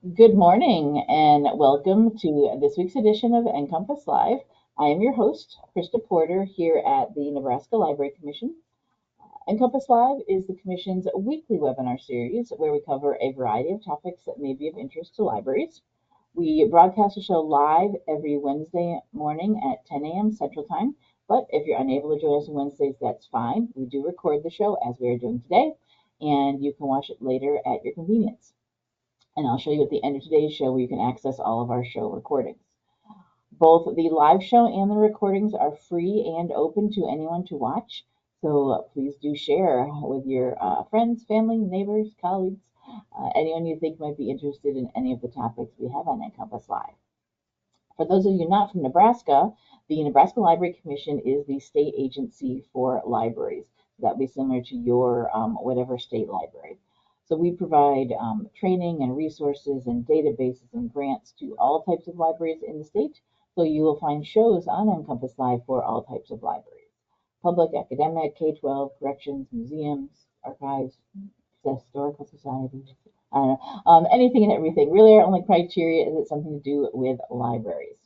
Good morning and welcome to this week's edition of NCompass Live. I am your host, Krista Porter, here at the Nebraska Library Commission. NCompass Live is the Commission's weekly webinar series where we cover a variety of topics that may be of interest to libraries. We broadcast the show live every Wednesday morning at 10 a.m. Central Time, but if you're unable to join us on Wednesdays, that's fine. We do record the show as we are doing today, and you can watch it later at your convenience. And I'll show you at the end of today's show where you can access all of our show recordings. Both the live show and the recordings are free and open to anyone to watch. So please do share with your friends, family, neighbors, colleagues, anyone you think might be interested in any of the topics we have on NCompass Live. For those of you not from Nebraska, the Nebraska Library Commission is the state agency for libraries. That would be similar to your whatever state library. So we provide training and resources and databases and grants to all types of libraries in the state. So you will find shows on NCompass Live for all types of libraries. Public, academic, K-12, corrections, museums, archives, historical societies, I don't know, anything and everything. Really, our only criteria is it's something to do with libraries.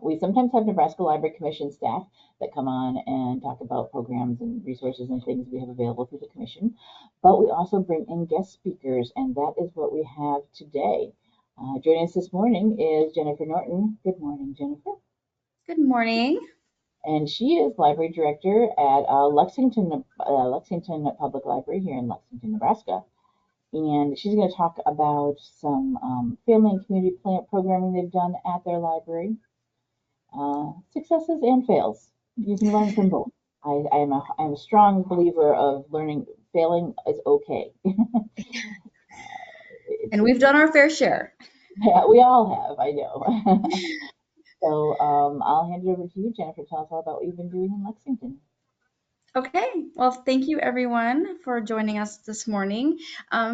We sometimes have Nebraska Library Commission staff that come on and talk about programs and resources and things we have available through the Commission, but we also bring in guest speakers, and that is what we have today. Joining us this morning is Jennifer Norton. Good morning, Jennifer. Good morning. And she is Library Director at Lexington Public Library here in Lexington, Nebraska. And she's going to talk about some family and community programming they've done at their library. Successes and fails. You can learn from both. I'm a strong believer of learning. Failing is okay. And we've done our fair share. Yeah, we all have, I know. So I'll hand it over to you, Jennifer. Tell us all about what you've been doing in Lexington. Okay, well, thank you everyone for joining us this morning.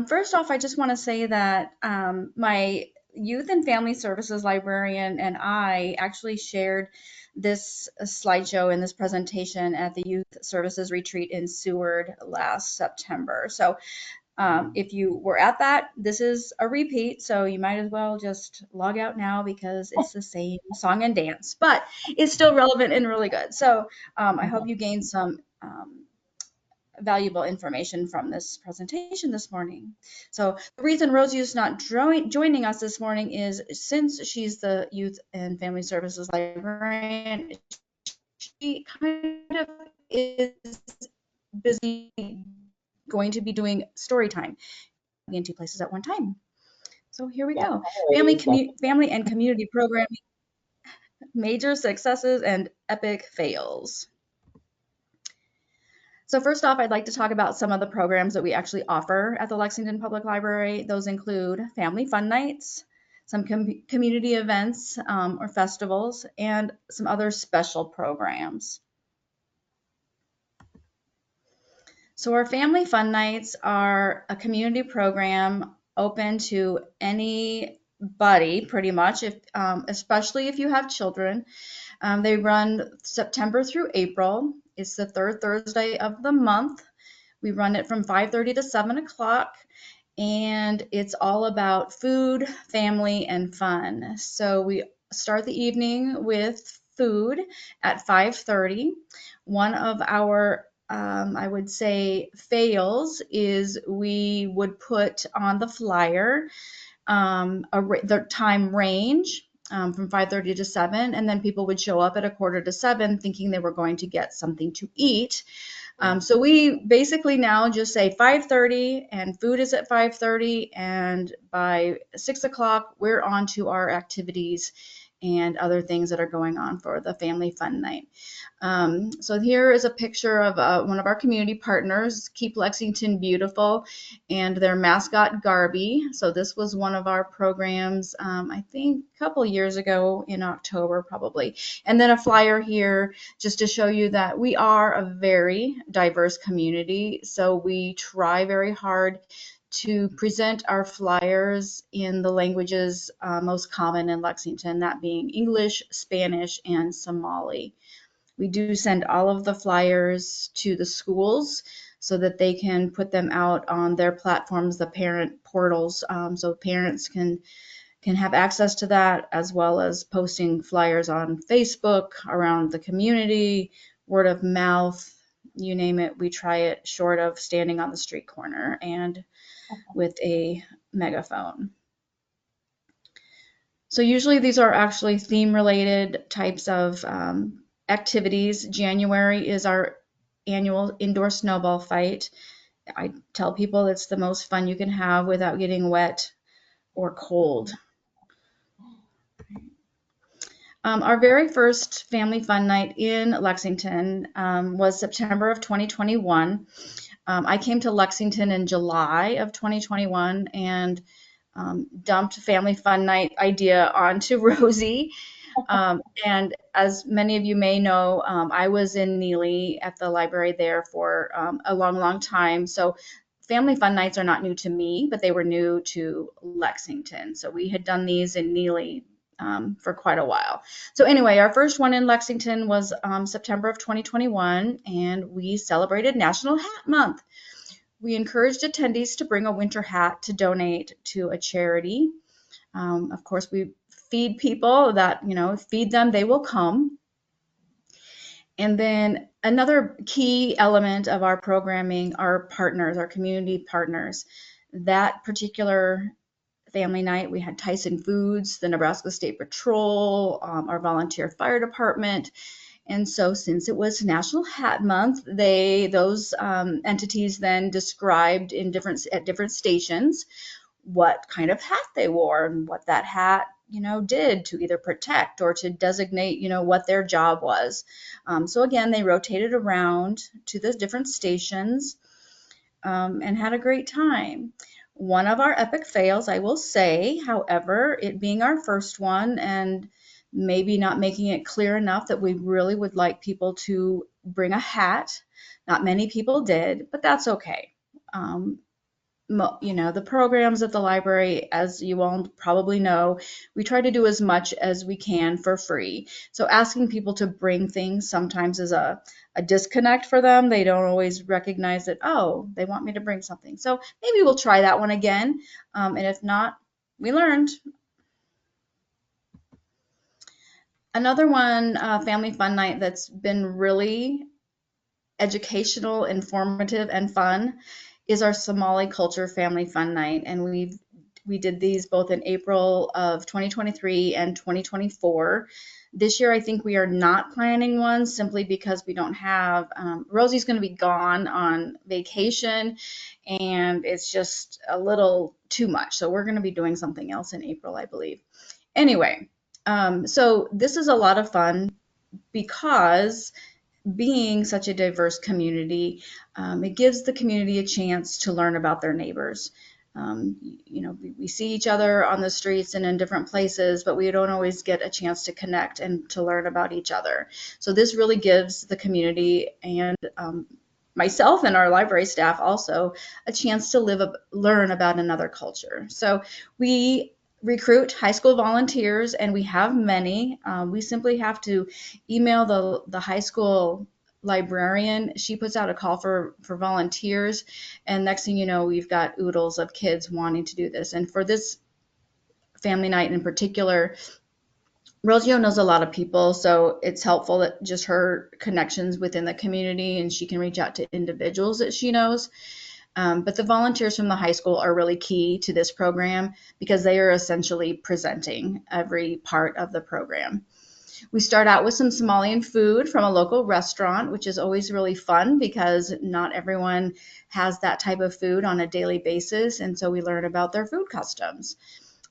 First off, I just want to say that my youth and family services librarian and I actually shared this slideshow in this presentation at the youth services retreat in Seward last September. So if you were at that, this is a repeat, so you might as well just log out now because it's the same song and dance, but it's still relevant and really good. So I hope you gained some valuable information from this presentation this morning. So the reason Rosie is not joining us this morning is since she's the Youth and Family Services librarian, she kind of is busy going to be doing story time in two places at one time. So here we go. Family and community programming, major successes and epic fails. So first off, I'd like to talk about some of the programs that we actually offer at the Lexington Public Library. Those include family fun nights, some community events or festivals, and some other special programs. So our family fun nights are a community program open to anybody pretty much, especially if you have children. They run September through April. It's the third Thursday of the month. We run it from 5:30 to 7 o'clock, and it's all about food, family, and fun. So we start the evening with food at 5:30. One of our I would say fails is we would put on the flyer the time range from 5:30 to 7, and then people would show up at 6:45 thinking they were going to get something to eat. So we basically now just say 5:30 and food is at 5:30, and by 6 o'clock we're on to our activities and other things that are going on for the family fun night. So here is a picture of one of our community partners, Keep Lexington Beautiful, and their mascot Garby. So this was one of our programs, I think a couple years ago in October probably. And then a flyer here just to show you that we are a very diverse community. So we try very hard to present our flyers in the languages most common in Lexington, that being English, Spanish, and Somali. We do send all of the flyers to the schools so that they can put them out on their platforms, the parent portals, so parents can have access to that, as well as posting flyers on Facebook around the community, word of mouth, you name it. We try it, short of standing on the street corner and with a megaphone. So usually these are actually theme related types of activities. January is our annual indoor snowball fight. I tell people it's the most fun you can have without getting wet or cold. Our very first family fun night in Lexington was September of 2021. I came to Lexington in July of 2021 and dumped family fun night idea onto Rosie. And as many of you may know, I was in Neely at the library there for a long, long time. So family fun nights are not new to me, but they were new to Lexington. So we had done these in Neely for quite a while. So anyway, our first one in Lexington was September of 2021, and we celebrated National Hat Month. We encouraged attendees to bring a winter hat to donate to a charity. Of course, we feed people that, feed them, they will come. And then another key element of our programming are partners, our community partners. That particular family night, we had Tyson Foods, the Nebraska State Patrol, our volunteer fire department. And so since it was National Hat Month, those entities then described at different stations what kind of hat they wore and what that hat did to either protect or to designate what their job was. So again, they rotated around to the different stations and had a great time. One of our epic fails, I will say, however, it being our first one and maybe not making it clear enough that we really would like people to bring a hat. Not many people did, but that's okay. The programs at the library, as you all probably know, we try to do as much as we can for free. So asking people to bring things sometimes is a disconnect for them. They don't always recognize that, oh, they want me to bring something. So maybe we'll try that one again. And if not, we learned. Another one, family fun night that's been really educational, informative, and fun is our Somali Culture Family Fun Night. And we did these both in April of 2023 and 2024. This year, I think we are not planning one simply because we don't have, Rosie's going to be gone on vacation and it's just a little too much. So we're going to be doing something else in April, I believe. Anyway, so this is a lot of fun because being such a diverse community, it gives the community a chance to learn about their neighbors. We see each other on the streets and in different places, but we don't always get a chance to connect and to learn about each other. So this really gives the community and myself and our library staff also a chance to learn about another culture. So we recruit high school volunteers, and we have many. We simply have to email the high school librarian. She puts out a call for volunteers, and next thing you know, we've got oodles of kids wanting to do this. And for this family night in particular, Rosio knows a lot of people, so it's helpful that just her connections within the community, and she can reach out to individuals that she knows. But the volunteers from the high school are really key to this program because they are essentially presenting every part of the program. We start out with some Somalian food from a local restaurant, which is always really fun because not everyone has that type of food on a daily basis. And so we learn about their food customs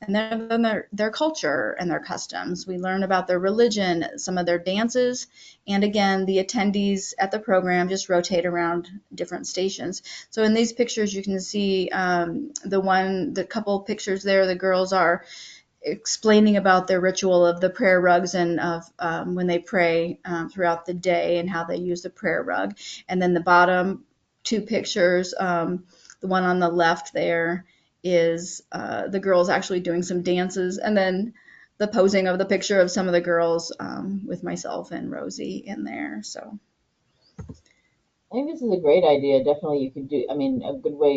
and then their culture and their customs. We learn about their religion, some of their dances, and again, the attendees at the program just rotate around different stations. So in these pictures, you can see the couple pictures there, the girls are explaining about their ritual of the prayer rugs and of when they pray throughout the day and how they use the prayer rug. And then the bottom two pictures, the one on the left there is the girls actually doing some dances, and then the posing of the picture of some of the girls with myself and Rosie in there. So think this is a great idea. Definitely, you could do. I mean, a good way.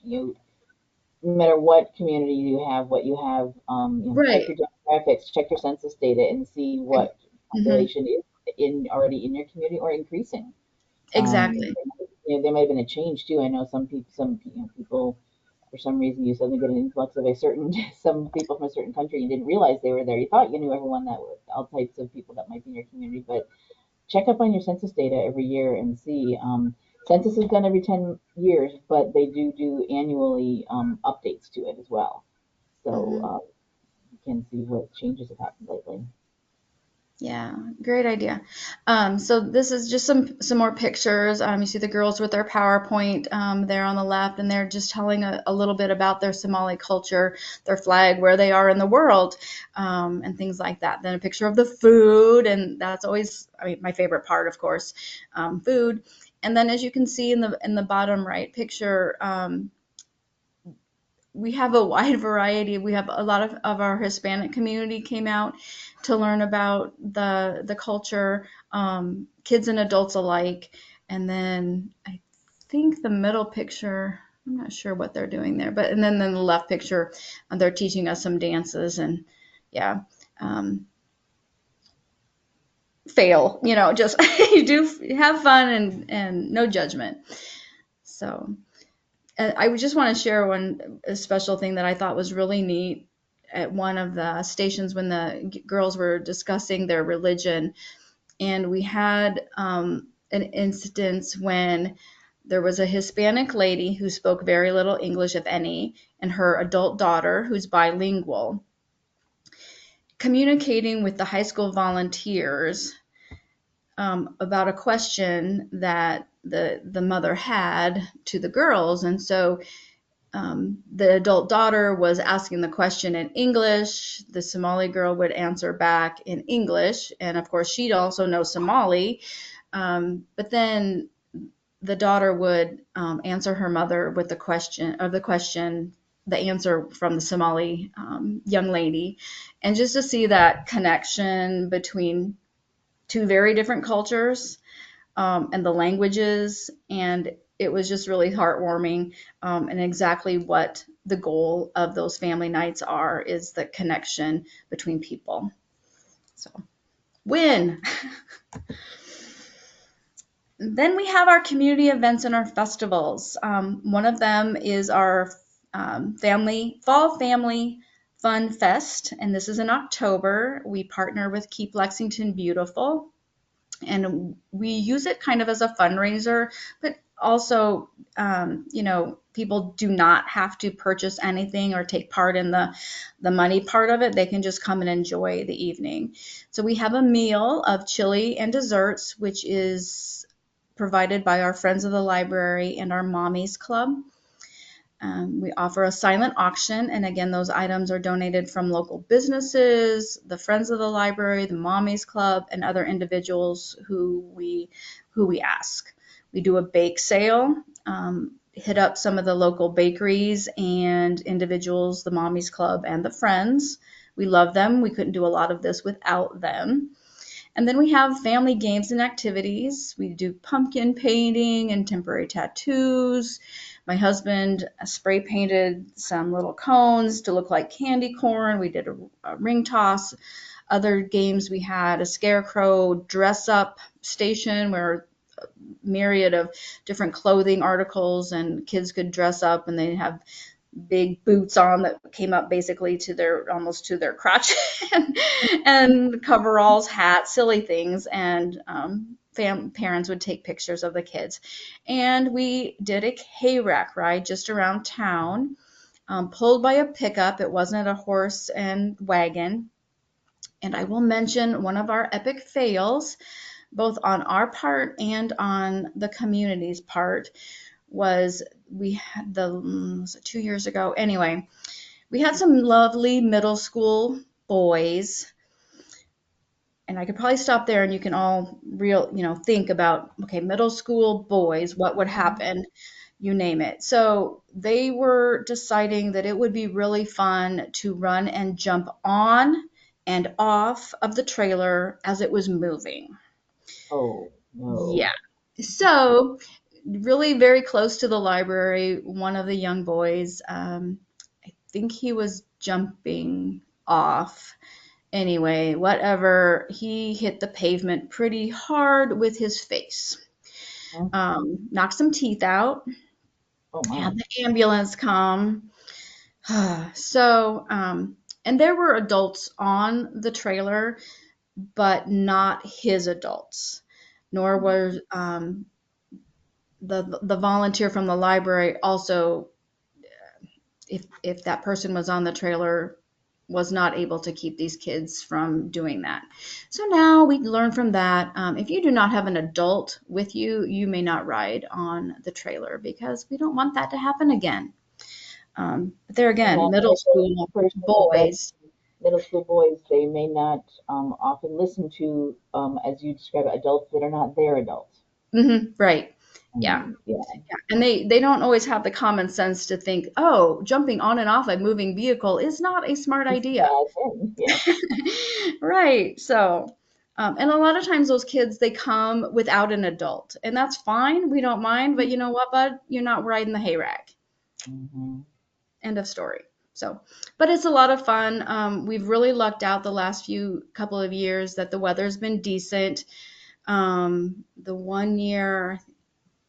You no matter what community you have, what you have, check Right. your demographics, check your census data, and see what Hmm. population is in already in your community or increasing. Exactly. There might have been a change too. I know some people for some reason you suddenly get an influx of a certain some people from a certain country. You didn't realize they were there. You thought you knew everyone that was all types of people that might be in your community, but check up on your census data every year and see. Census is done every 10 years, but they do annually updates to it as well. So Hmm. you can see what changes have happened lately. Yeah, great idea. So this is just some more pictures. You see the girls with their PowerPoint there on the left, and they're just telling a little bit about their Somali culture, their flag, where they are in the world, and things like that. Then a picture of the food, and that's always, I mean, my favorite part, of course, food. And then as you can see in the bottom right picture, we have a wide variety. We have a lot of our Hispanic community came out to learn about the culture, kids and adults alike. And then I think the middle picture, I'm not sure what they're doing there, but and then the left picture, they're teaching us some dances and yeah, um, fail, just you do have fun and no judgment. So I just want to share one special thing that I thought was really neat at one of the stations when the girls were discussing their religion. And we had an instance when there was a Hispanic lady who spoke very little English, if any, and her adult daughter, who's bilingual, communicating with the high school volunteers about a question that the mother had to the girls. And so the adult daughter was asking the question in English. The Somali girl would answer back in English. And of course, she'd also know Somali. But then the daughter would answer her mother with the answer from the Somali young lady. And just to see that connection between two very different cultures and the languages, and it was just really heartwarming, and exactly what the goal of those family nights are is the connection between people. So win. Then we have our community events and our festivals. One of them is our family fall family fun fest, and this is in October. We partner with Keep Lexington Beautiful, and we use it kind of as a fundraiser, but also, people do not have to purchase anything or take part in the money part of it. They can just come and enjoy the evening. So we have a meal of chili and desserts, which is provided by our Friends of the Library and our Mommies Club. We offer a silent auction, and again, those items are donated from local businesses, the Friends of the Library, the Mommies Club, and other individuals who we ask. We do a bake sale, hit up some of the local bakeries and individuals, the Mommies Club and the Friends. We love them. We couldn't do a lot of this without them. And then we have family games and activities. We do pumpkin painting and temporary tattoos. My husband spray painted some little cones to look like candy corn. We did a ring toss. Other games we had a scarecrow dress up station where a myriad of different clothing articles and kids could dress up, and they have big boots on that came up basically to their almost to their crotch, and coveralls, hats, silly things, and parents would take pictures of the kids. And we did a hayrack ride just around town, pulled by a pickup. It wasn't a horse and wagon. And I will mention one of our epic fails, both on our part and on the community's part, was we had was it 2 years ago? Anyway, we had some lovely middle school boys, and I could probably stop there and you can all think about, okay, middle school boys, what would happen? You name it. So they were deciding that it would be really fun to run and jump on and off of the trailer as it was moving. Oh Yeah. no. So, really very close to the library, one of the young boys, I think he was jumping off. Anyway, whatever, he hit the pavement pretty hard with his face. Oh, Knocked some teeth out, oh my. had the ambulance come. So, and there were adults on the trailer, but not his adults, nor was the volunteer from the library also, if that person was on the trailer, was not able to keep these kids from doing that. So now we learn from that. If you do not have an adult with you, you may not ride on the trailer because we don't want that to happen again. But there And again, that middle school person that boys. middle school boys, they may not often listen to, as you describe it, adults that are not their adults. Right. Yeah. Yeah, Yeah. And they don't always have the common sense to think, oh, jumping on and off a moving vehicle is not a smart it's a idea. bad thing. Yeah. Right. So, and a lot of times those kids, they come without an adult, and that's fine. We don't mind. But you know what, bud? You're not riding the hay rack. Hmm. End of story. So, but it's a lot of fun. We've really lucked out the last few couple of years that the weather's been decent. The one year,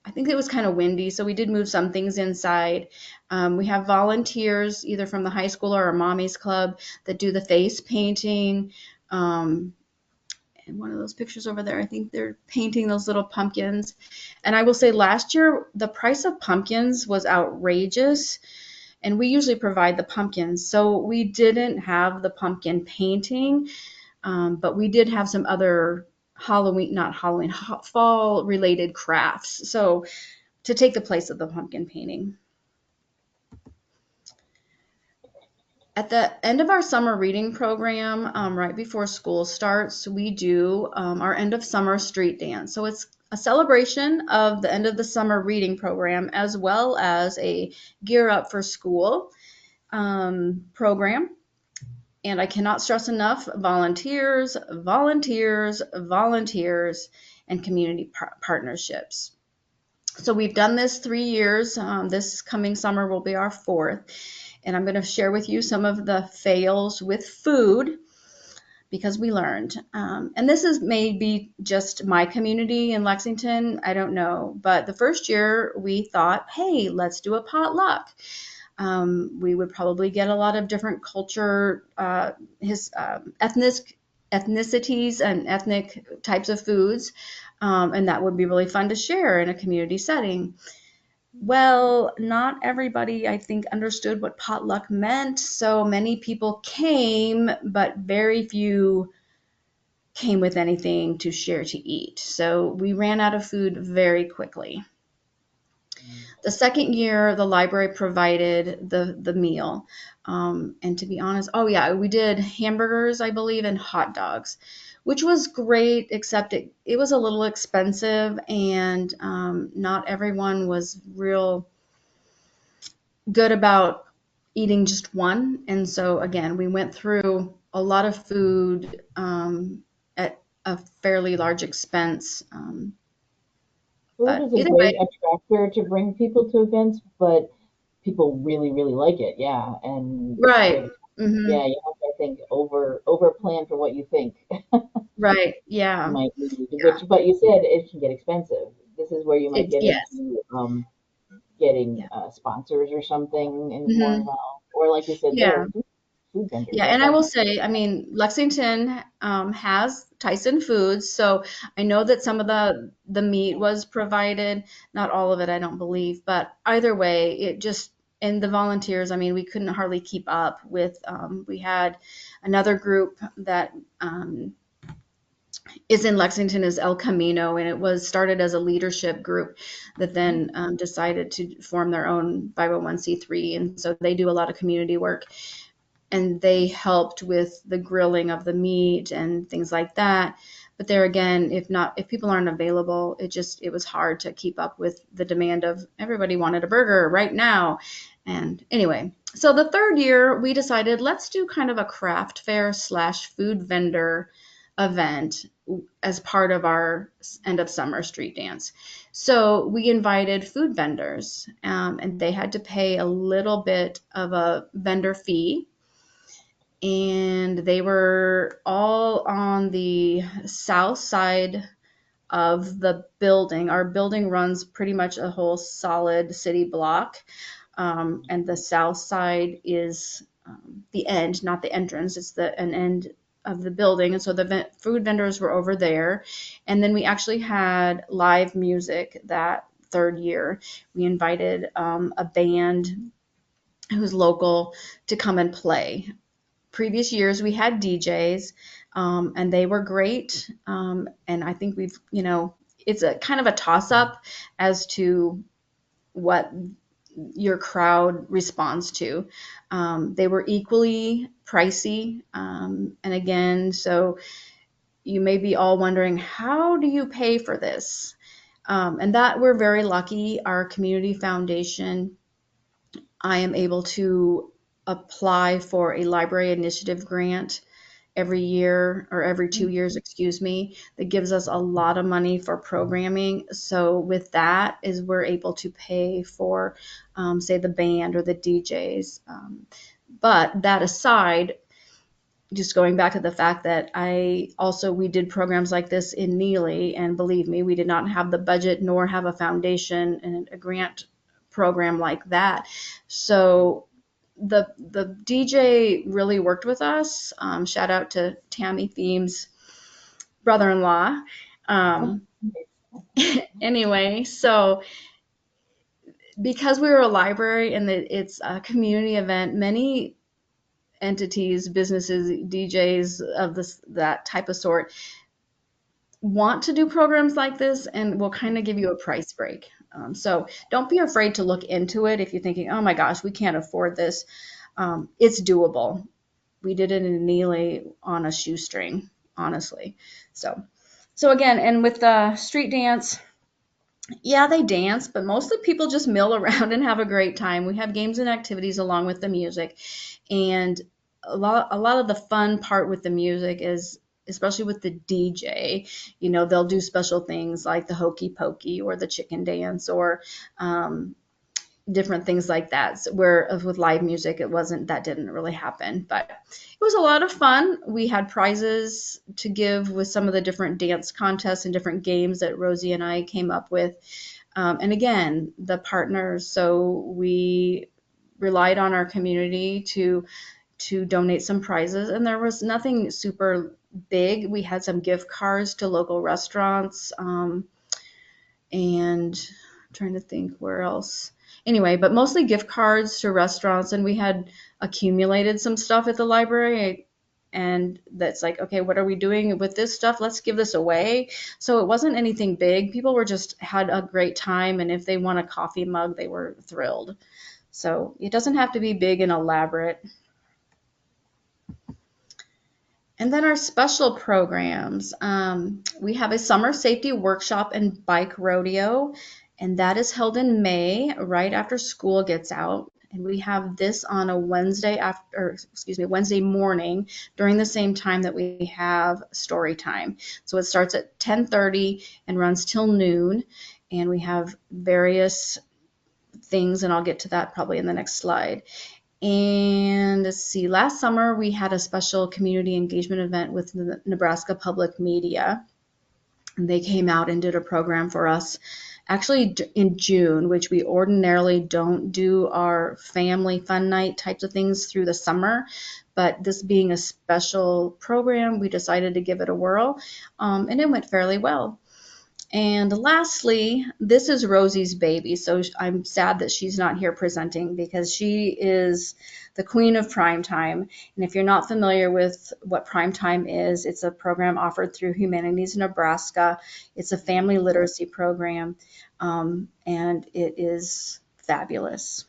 I think it was kind of windy, so we did move some things inside. We have volunteers, either from the high school or our mommy's club, that do the face painting. Um, and one of those pictures over there, I think they're painting those little pumpkins. And I will say last year, the price of pumpkins was outrageous, and we usually provide the pumpkins. So we didn't have the pumpkin painting, but we did have some other Halloween, not Halloween, fall related crafts. So to take the place of the pumpkin painting. At the end of our summer reading program, right before school starts, we do our end of summer street dance. So it's a celebration of the end of the summer reading program as well as a gear up for school program. And I cannot stress enough volunteers, volunteers, volunteers, and community partnerships. So we've done this 3 years. This coming summer will be our fourth. And I'm going to share with you some of the fails with food because we learned. And this is maybe just my community in Lexington. I don't know. But the first year we thought, hey, let's do a potluck. We would probably get a lot of different culture, ethnicities and ethnic types of foods. And that would be really fun to share in a community setting. Well, not everybody, I think, understood what potluck meant. So many people came, but very few came with anything to share to eat. So we ran out of food very quickly. The second year, the library provided the meal. And to be honest, oh yeah, we did hamburgers, I believe, and hot dogs, which was great, except it was a little expensive and not everyone was real good about eating just one. And so, again, we went through a lot of food at a fairly large expense. Food But is a either great way, attractor to bring people to events, but people really, really like it. Yeah, and right. when Hmm. yeah, you have to, I think, over plan for what you think Right. you Yeah. might need. Which, but you said it can get expensive. This is where you might It's get yes. into getting Yeah. sponsors or something and more Hmm. involved, or like you said Yeah. there, food vendors. Yeah, That and I that will say, I mean, Lexington has Tyson Foods, so I know that some of the meat was provided, not all of it, I don't believe, but either way, it just and the volunteers, I mean, we couldn't hardly keep up with. We had another group that is in Lexington is El Camino, and it was started as a leadership group that then decided to form their own 501c3, and so they do a lot of community work and they helped with the grilling of the meat and things like that. But there again, if people aren't available, it was hard to keep up with the demand of everybody wanted a burger right now. And anyway, so the third year we decided let's do kind of a craft fair slash food vendor event. as part of our end of summer street dance. So we invited food vendors, and they had to pay a little bit of a vendor fee. And they were all on the south side of the building. Our building runs pretty much a whole solid city block. And the south side is the end, not the entrance. It's an end of the building. And so the food vendors were over there. And then we actually had live music that third year. We invited a band who's local to come and play. Previous years we had DJs, and they were great. And I think it's a kind of a toss up as to what your crowd responds to. They were equally pricey. And again, so you may be all wondering, how do you pay for this? And that we're very lucky. Our community foundation, I am able to apply for a library initiative grant every year, or every 2 years, excuse me, that gives us a lot of money for programming. So with that is we're able to pay for, say, the band or the DJs. But that aside, just going back to the fact that we did programs like this in Neely, and believe me, we did not have the budget nor have a foundation and a grant program like that. So the DJ really worked with us. Shout out to Tammy Theme's brother-in-law. Anyway, so because we were a library and it's a community event, many entities, businesses, DJs of that type of sort want to do programs like this and will kind of give you a price break. So don't be afraid to look into it if you're thinking, oh my gosh, we can't afford this. It's doable. We did it in Neely on a shoestring, honestly. So again, and with the street dance, yeah, they dance, but mostly people just mill around and have a great time. We have games and activities along with the music. And a lot of the fun part with the music is, especially with the DJ, they'll do special things like the hokey pokey or the chicken dance, or different things like that. So where with live music, that didn't really happen, but it was a lot of fun. We had prizes to give with some of the different dance contests and different games that Rosie and I came up with. And again, the partners, so we relied on our community to donate some prizes, and there was nothing super big. We had some gift cards to local restaurants, and I'm trying to think where else. Anyway, but mostly gift cards to restaurants, and we had accumulated some stuff at the library, and that's like, okay, what are we doing with this stuff? Let's give this away. So it wasn't anything big. People were just had a great time, and if they want a coffee mug, they were thrilled. So it doesn't have to be big and elaborate. And then our special programs. We have a summer safety workshop and bike rodeo, and that is held in May, right after school gets out. And we have this on a Wednesday morning during the same time that we have story time. So it starts at 10:30 and runs till noon, and we have various things, and I'll get to that probably in the next slide. And let's see, last summer we had a special community engagement event with the Nebraska Public Media. And they came out and did a program for us actually in June, which we ordinarily don't do our family fun night types of things through the summer. But this being a special program, we decided to give it a whirl, and it went fairly well. And lastly, this is Rosie's baby. So I'm sad that she's not here presenting, because she is the queen of primetime. And if you're not familiar with what primetime is, it's a program offered through Humanities Nebraska. It's a family literacy program, and it is fabulous.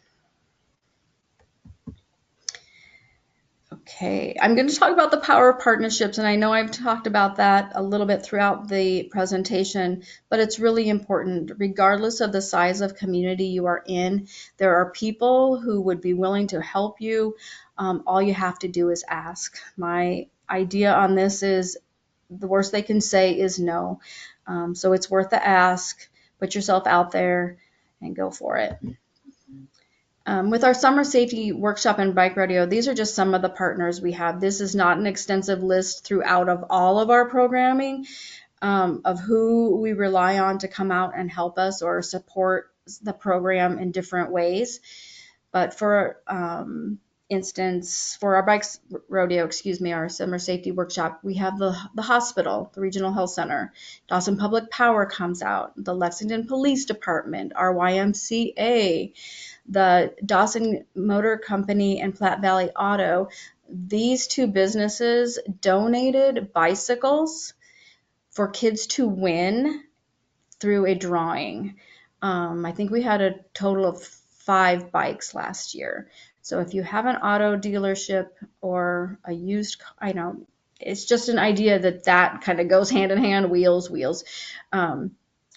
Okay, I'm going to talk about the power of partnerships, and I know I've talked about that a little bit throughout the presentation, but it's really important. Regardless of the size of community you are in, there are people who would be willing to help you. All you have to do is ask. My idea on this is the worst they can say is no. So it's worth the ask. Put yourself out there and go for it. With our summer safety workshop and bike rodeo, these are just some of the partners we have. This is not an extensive list throughout of all of our programming of who we rely on to come out and help us or support the program in different ways. But for instance, for our bikes rodeo, our summer safety workshop, we have the hospital, the regional health center, Dawson Public Power comes out, the Lexington Police Department, our YMCA, the Dawson Motor Company and Platte Valley Auto. These two businesses donated bicycles for kids to win through a drawing. I think we had a total of 5 bikes last year. So if you have an auto dealership or a used, I know it's just an idea that kind of goes hand in hand, wheels.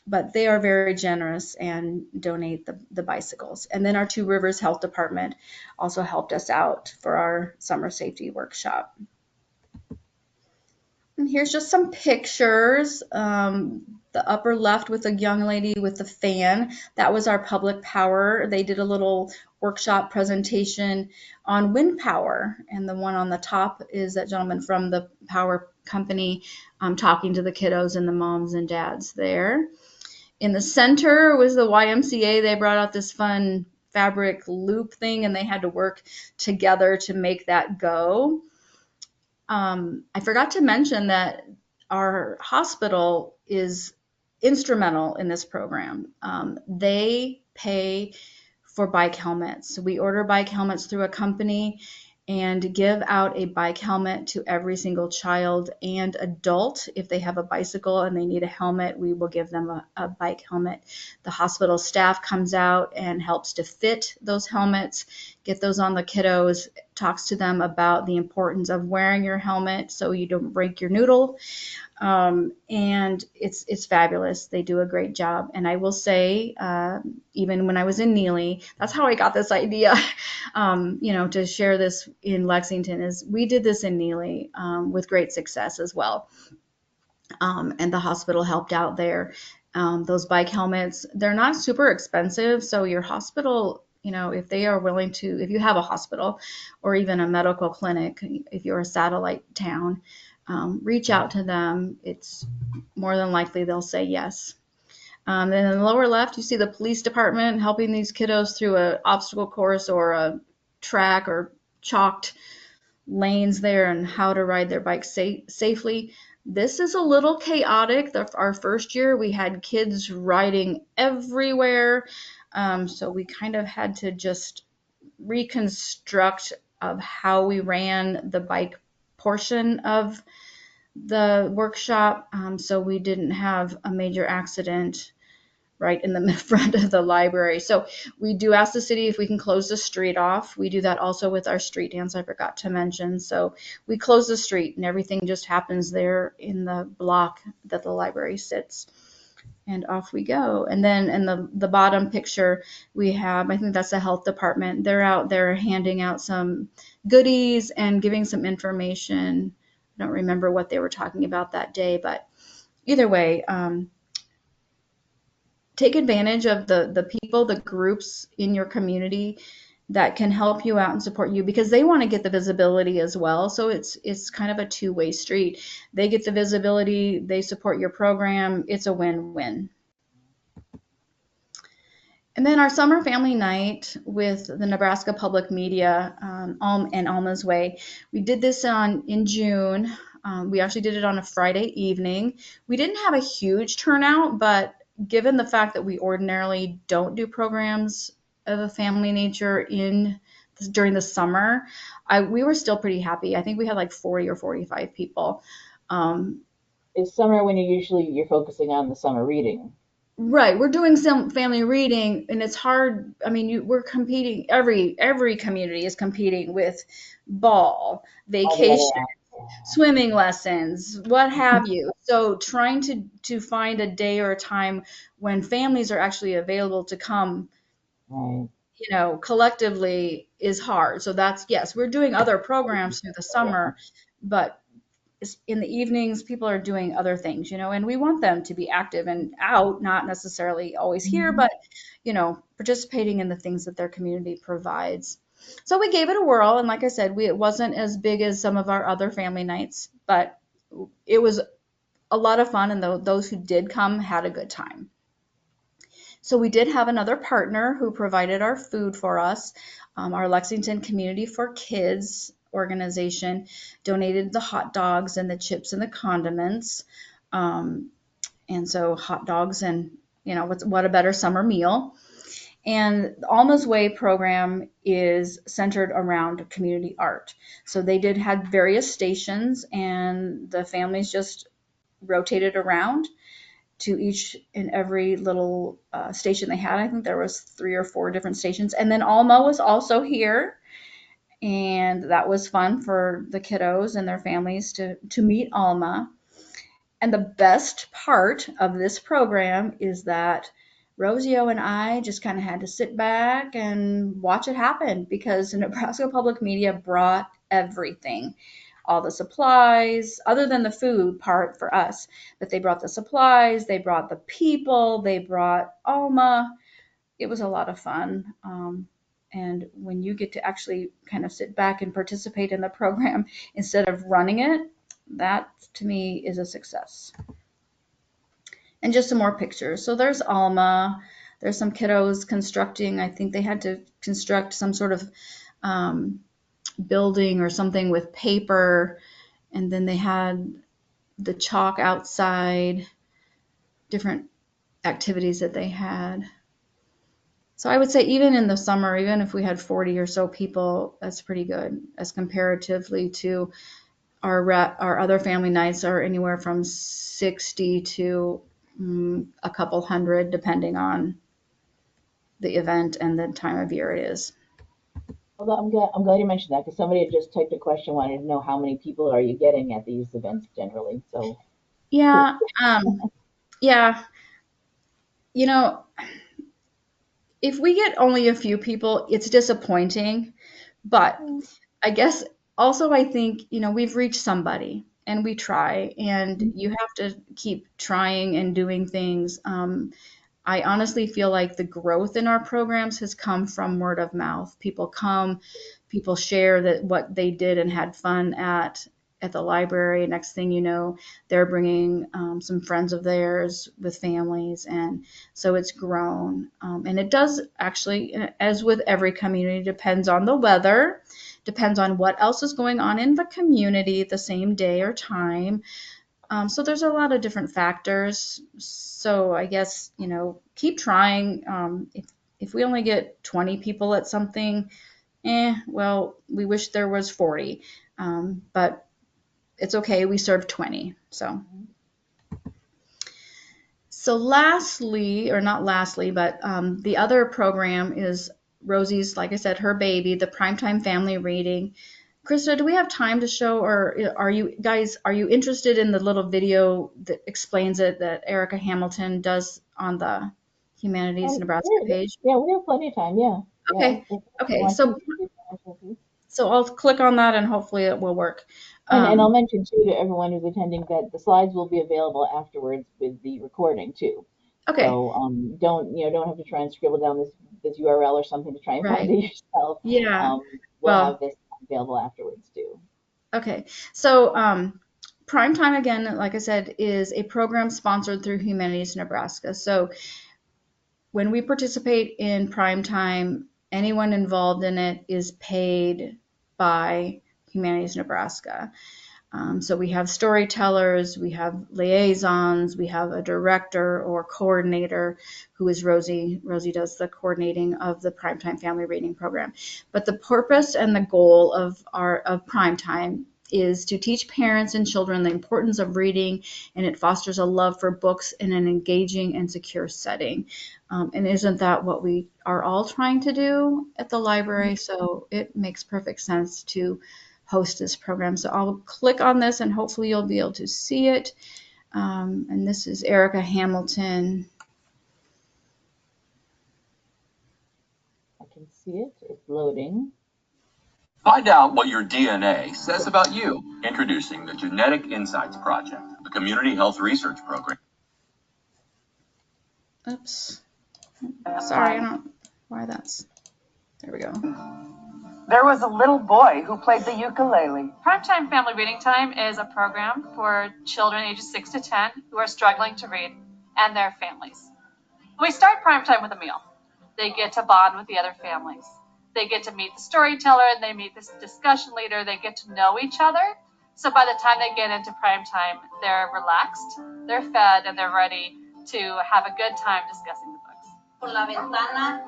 But they are very generous and donate the bicycles. And then our Two Rivers Health Department also helped us out for our summer safety workshop. And here's just some pictures. The upper left with a young lady with the fan, that was our public power. They did a little workshop presentation on wind power. And the one on the top is that gentleman from the power company talking to the kiddos and the moms and dads there. In the center was the YMCA. They brought out this fun fabric loop thing and they had to work together to make that go. I forgot to mention that our hospital is instrumental in this program. They pay for bike helmets. We order bike helmets through a company and give out a bike helmet to every single child and adult. If they have a bicycle and they need a helmet, we will give them a bike helmet. The hospital staff comes out and helps to fit those helmets, get those on the kiddos, talks to them about the importance of wearing your helmet so you don't break your noodle. And it's fabulous. They do a great job. And I will say, even when I was in Neely, that's how I got this idea, to share this in Lexington is we did this in Neely, with great success as well. And the hospital helped out there. Those bike helmets, they're not super expensive. So your hospital, if they are willing to, if you have a hospital or even a medical clinic, if you're a satellite town, reach out to them. It's more than likely they'll say yes. Then in the lower left, you see the police department helping these kiddos through an obstacle course or a track or chalked lanes there and how to ride their bike safely. This is a little chaotic. Our first year, we had kids riding everywhere. So we kind of had to just reconstruct of how we ran the bike portion of the workshop, so we didn't have a major accident right in the front of the library. So we do ask the city if we can close the street off. We do that also with our street dance, I forgot to mention. So we close the street and everything just happens there in the block that the library sits. And off we go. And then in the bottom picture, we have, I think that's the health department. They're out there handing out some goodies and giving some information. I don't remember what they were talking about that day, but either way, take advantage of the people, the groups in your community that can help you out and support you because they want to get the visibility as well. So it's kind of a two-way street. They get the visibility, they support your program. It's a win-win. And then our summer family night with the Nebraska Public Media and Alma's Way. We did this in June. We actually did it on a Friday evening. We didn't have a huge turnout, but given the fact that we ordinarily don't do programs of a family nature during the summer, we were still pretty happy. I think we had like 40 or 45 people. It's summer when you're focusing on the summer reading. Right, we're doing some family reading, and it's hard. I mean, we're competing. Every community is competing with ball, vacation, swimming lessons, what have you. So trying to find a day or a time when families are actually available to come, collectively is hard. So yes, we're doing other programs through the summer, but in the evenings, people are doing other things, and we want them to be active and out, not necessarily always here, Mhm. but, participating in the things that their community provides. So we gave it a whirl. And like I said, it wasn't as big as some of our other family nights, but it was a lot of fun. And those who did come had a good time. So we did have another partner who provided our food for us. Our Lexington Community for Kids organization donated the hot dogs and the chips and the condiments. Um, and so hot dogs and, what a better summer meal. And the Alma's Way program is centered around community art. So they did have various stations, and the families just rotated around to each and every little station they had. I think there was 3 or 4 different stations. And then Alma was also here, and that was fun for the kiddos and their families to meet Alma. And the best part of this program is that Rosio and I just kind of had to sit back and watch it happen because Nebraska Public Media brought everything, all the supplies, other than the food part for us. But they brought the supplies, they brought the people, they brought Alma. It was a lot of fun. And when you get to actually kind of sit back and participate in the program instead of running it, that to me is a success. And just some more pictures. So there's Alma. There's some kiddos constructing. I think they had to construct some sort of um, building or something with paper. And then they had the chalk outside, different activities that they had. So I would say even in the summer, even if we had 40 or so people, that's pretty good as comparatively to our other family nights are anywhere from 60 to a couple hundred, depending on the event and the time of year it is. Well, I'm glad you mentioned that because somebody had just typed a question, wanted to know how many people are you getting at these events generally. So, Yeah, yeah. You know, if we get only a few people, it's disappointing. But I guess also I think, we've reached somebody and we try, and you have to keep trying and doing things. I honestly feel like the growth in our programs has come from word of mouth. People come, people share that what they did and had fun at the library. Next thing you know, they're bringing some friends of theirs with families, and so it's grown. And it does actually, as with every community, depends on the weather, depends on what else is going on in the community at the same day or time. So there's a lot of different factors. So I guess, keep trying. If we only get 20 people at something, well, we wish there was 40. But it's okay. We served 20. So lastly, or not lastly, but the other program is Rosie's, like I said, her baby, the Primetime Family Reading. Krista, do we have time to show, or are you interested in the little video that explains it that Erica Hamilton does on the Humanities Nebraska page? yeah, we have plenty of time. Yeah, yeah. Okay. If you Okay. want to, So we can do that. I'll click on that and hopefully it will work. And I'll Um, mention too to everyone who's attending that the slides will be available afterwards with the recording too. okay. So don't have to try and scribble down this URL or something to try and find Right. it yourself. Yeah. We'll Well, have this available afterwards too. okay. So Prime Time, again, like I said, is a program sponsored through Humanities Nebraska. So when we participate in Prime Time, anyone involved in it is paid by Humanities Nebraska. So we have storytellers, we have liaisons, we have a director or coordinator who is Rosie. Rosie does the coordinating of the Primetime Family Reading Program. But the purpose and the goal of Primetime is to teach parents and children the importance of reading, and it fosters a love for books in an engaging and secure setting. And isn't that what we are all trying to do at the library? So it makes perfect sense to host this program. So I'll click on this and hopefully you'll be able to see it. And this is Erica Hamilton. I can see it. It's loading. Find out what your DNA says about you. Introducing the Genetic Insights Project, a community health research program. Oops. Sorry, I don't know why that's. There we go. There was a little boy who played the ukulele. Primetime Family Reading Time is a program for children ages 6 to 10 who are struggling to read and their families. We start primetime with a meal. They get to bond with the other families. They get to meet the storyteller and they meet this discussion leader. They get to know each other. So by the time they get into primetime, they're relaxed, they're fed, and they're ready to have a good time discussing the books. Por la ventana,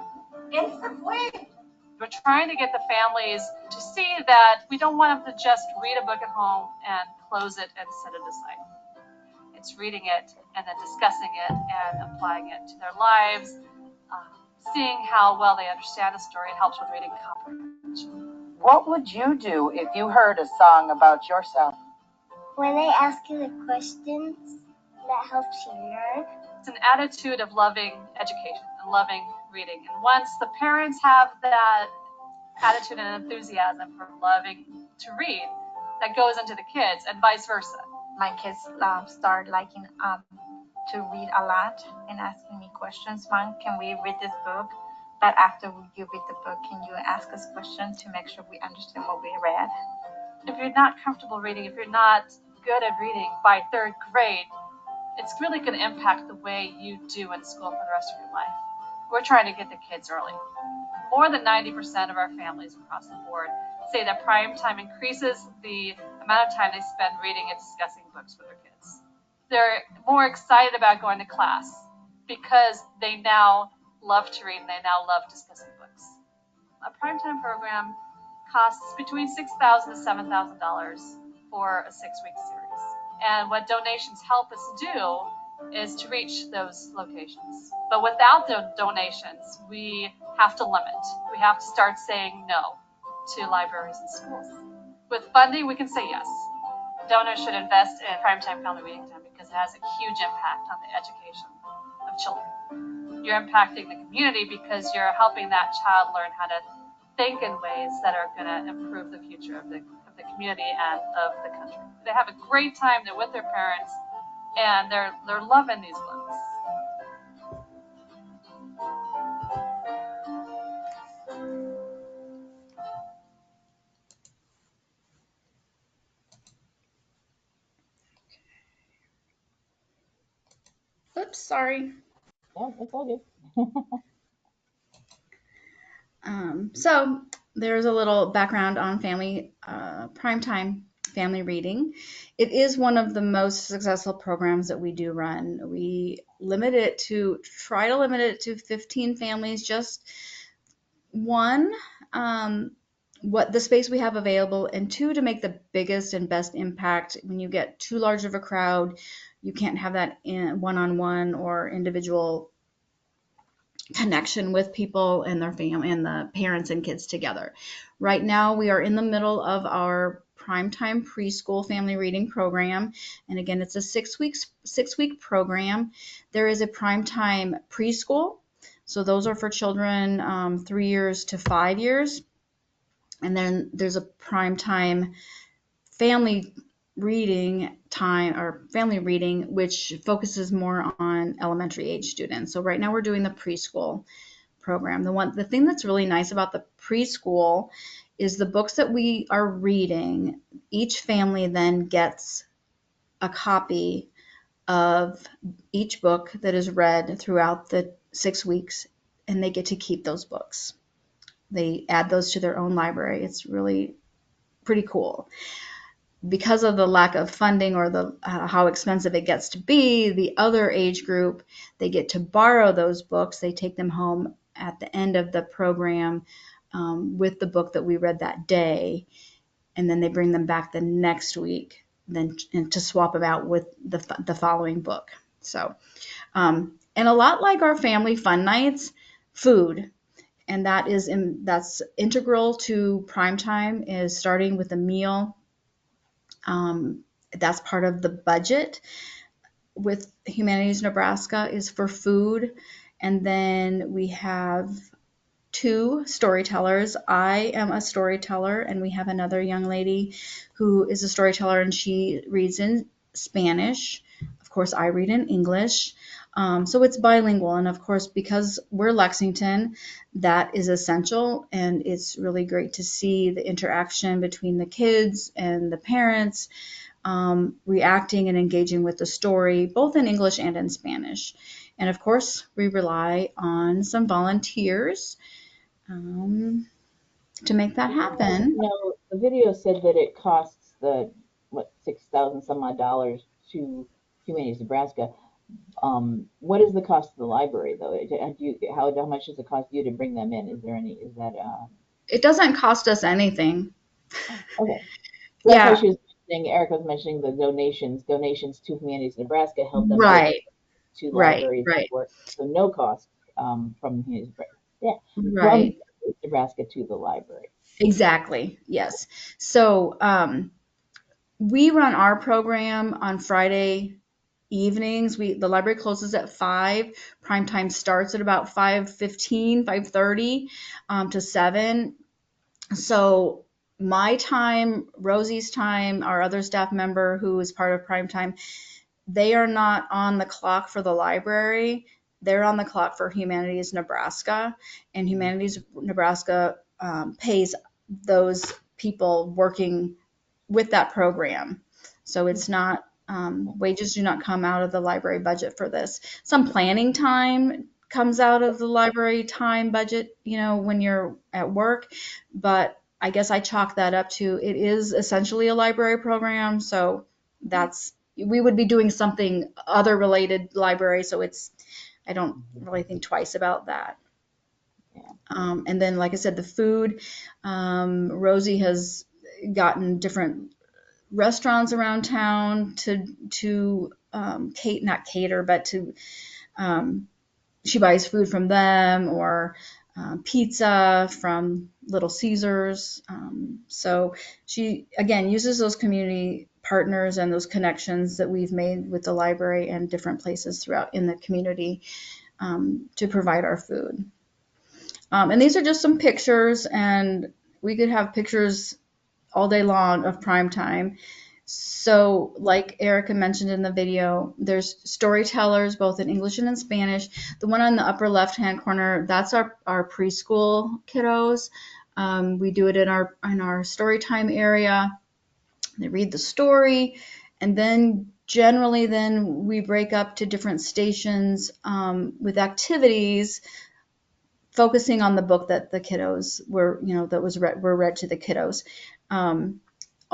él se fue. We're trying to get the families to see that we don't want them to just read a book at home and close it and set it aside. It's reading it and then discussing it and applying it to their lives, seeing how well they understand a story. It helps with reading comprehension. What would you do if you heard a song about yourself? When they ask you the questions, that helps you learn. It's an attitude of loving education and loving reading. And once the parents have that attitude and enthusiasm for loving to read, that goes into the kids and vice versa. My kids start liking to read a lot and asking me questions. Mom, can we read this book? But after you read the book, can you ask us questions to make sure we understand what we read? If you're not comfortable reading, if you're not good at reading by third grade, it's really going to impact the way you do in school for the rest of your life. We're trying to get the kids early. More than 90% of our families across the board say that prime time increases the amount of time they spend reading and discussing books with their kids. They're more excited about going to class because they now love to read and they now love discussing books. A primetime program costs between $6,000 to $7,000 for a 6-week series. And what donations help us do is to reach those locations. But without the donations, we have to limit. We have to start saying no to libraries and schools. With funding, we can say yes. Donors should invest in primetime family reading time because it has a huge impact on the education of children. You're impacting the community because you're helping that child learn how to think in ways that are going to improve the future of the community and of the country. They have a great time. They're with their parents, and they're loving these books. Oops, sorry. No, it's all good. So there's a little background on primetime family reading. It is one of the most successful programs that we do run. We try to limit it to 15 families, just one, what the space we have available, and two, to make the biggest and best impact. When you get too large of a crowd, you can't have that in one-on-one or individual connection with people and their family and the parents and kids together. Right now, we are in the middle of our primetime preschool family reading program, and again, it's a 6-week program. There is a primetime preschool, so those are for children 3 years to 5 years, and then there's a primetime family reading time or family reading, which focuses more on elementary age students. So right now we're doing the preschool program. The thing that's really nice about the preschool is the books that we are reading, each family then gets a copy of each book that is read throughout the 6 weeks, and they get to keep those books. They add those to their own library. It's really pretty cool. Because of the lack of funding or the how expensive it gets to be, the other age group, they get to borrow those books. They take them home at the end of the program with the book that we read that day, and then they bring them back the next week then to swap them out with the following book. So, and a lot like our family fun nights, food, and that's integral to primetime, is starting with a meal. That's part of the budget with Humanities Nebraska, is for food. And then we have 2 storytellers. I am a storyteller, and we have another young lady who is a storyteller, and she reads in Spanish. Of course, I read in English. So it's bilingual, and of course, because we're Lexington, that is essential, and it's really great to see the interaction between the kids and the parents, reacting and engaging with the story, both in English and in Spanish. And of course, we rely on some volunteers to make that happen. The video said that it costs $6,000 some odd dollars to Humanities Nebraska. What is the cost of the library though? How much does it cost you to bring them in? It doesn't cost us anything. Okay. So that's Yeah. why she was mentioning, Erica was mentioning the donations to Humanities Nebraska help them Right. to Right. libraries Right. work. So no cost from Humanities Nebraska. Yeah. Right. From Nebraska to the library. Exactly. Yes. So we run our program on Friday evenings. The library closes at 5. Prime time starts at about 5:15, 5:30 to 7. So my time, Rosie's time, our other staff member who is part of prime time, they are not on the clock for the library. They're on the clock for Humanities Nebraska, and Humanities Nebraska pays those people working with that program. So it's not, wages do not come out of the library budget for this. Some planning time comes out of the library time budget, when you're at work, but I guess I chalk that up to it is essentially a library program. So we would be doing something other related library. So I don't really think twice about that. And then, like I said, the food, Rosie has gotten different restaurants around town to not cater, but to she buys food from them, or pizza from Little Caesars. So she again uses those community partners and those connections that we've made with the library and different places throughout in the community to provide our food. And these are just some pictures, and we could have pictures all day long of prime time. So like Erica mentioned in the video, there's storytellers both in English and in Spanish. The one on the upper left-hand corner, that's our preschool kiddos. We do it in our story time area. They read the story, and then generally then we break up to different stations with activities focusing on the book that the kiddos were read to the kiddos.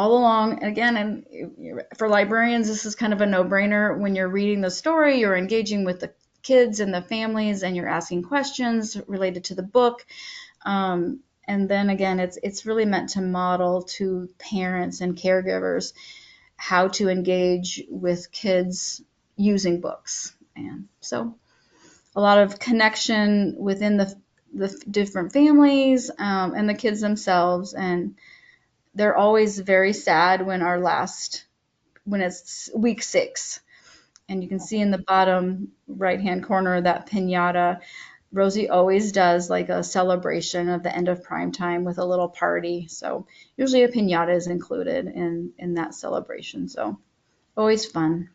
All along, again, and for librarians, this is kind of a no-brainer. When you're reading the story, you're engaging with the kids and the families, and you're asking questions related to the book. And then again, it's really meant to model to parents and caregivers how to engage with kids using books. And so a lot of connection within the different families and the kids themselves. And they're always very sad when it's week 6. And you can see in the bottom right-hand corner that piñata. Rosie always does like a celebration of the end of prime time with a little party. So usually a piñata is included in that celebration. So always fun.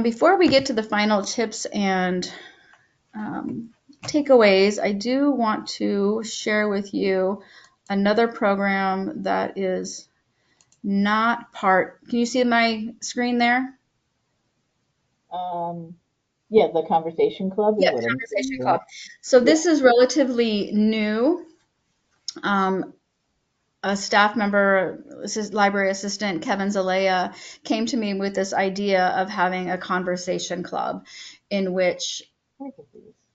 Before we get to the final tips and takeaways, I do want to share with you another program that is not part. Can you see my screen there? Yeah, the Conversation Club. Yeah, Conversation Club. So this is relatively new. A staff member, library assistant Kevin Zalea, came to me with this idea of having a conversation club in which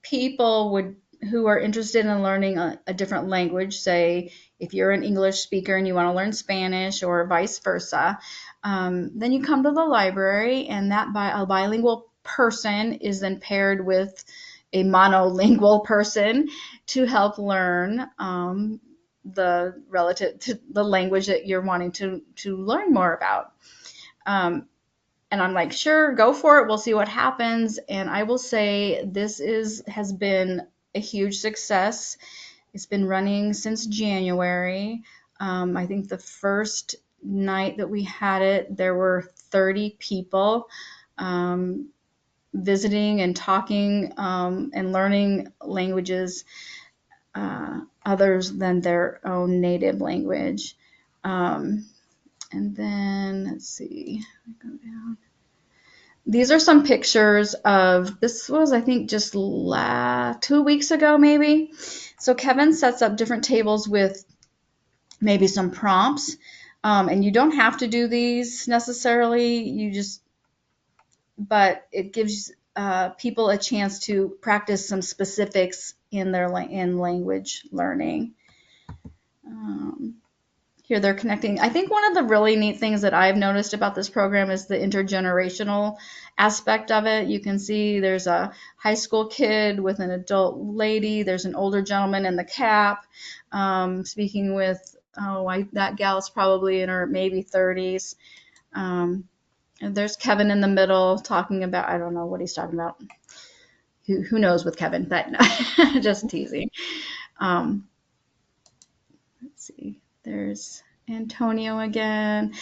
people who are interested in learning a different language, say if you're an English speaker and you want to learn Spanish or vice versa, then you come to the library, and a bilingual person is then paired with a monolingual person to help learn the relative to the language that you're wanting to learn more about. And I'm like, sure, go for it. We'll see what happens. And I will say this has been a huge success. It's been running since January. I think the first night that we had it, there were 30 people visiting and talking and learning languages others than their own native language. And then let's see, go down. These are some pictures of, this was, I think, just 2 weeks ago, maybe. So Kevin sets up different tables with maybe some prompts. And you don't have to do these necessarily. But it gives people a chance to practice some specifics in language learning. Here they're connecting. I think one of the really neat things that I've noticed about this program is the intergenerational aspect of it. You can see there's a high school kid with an adult lady. There's an older gentleman in the cap speaking with, that gal's probably in her maybe 30s. And there's Kevin in the middle talking about, I don't know what he's talking about. Who knows with Kevin, but just teasing. Let's see. There's Antonio again.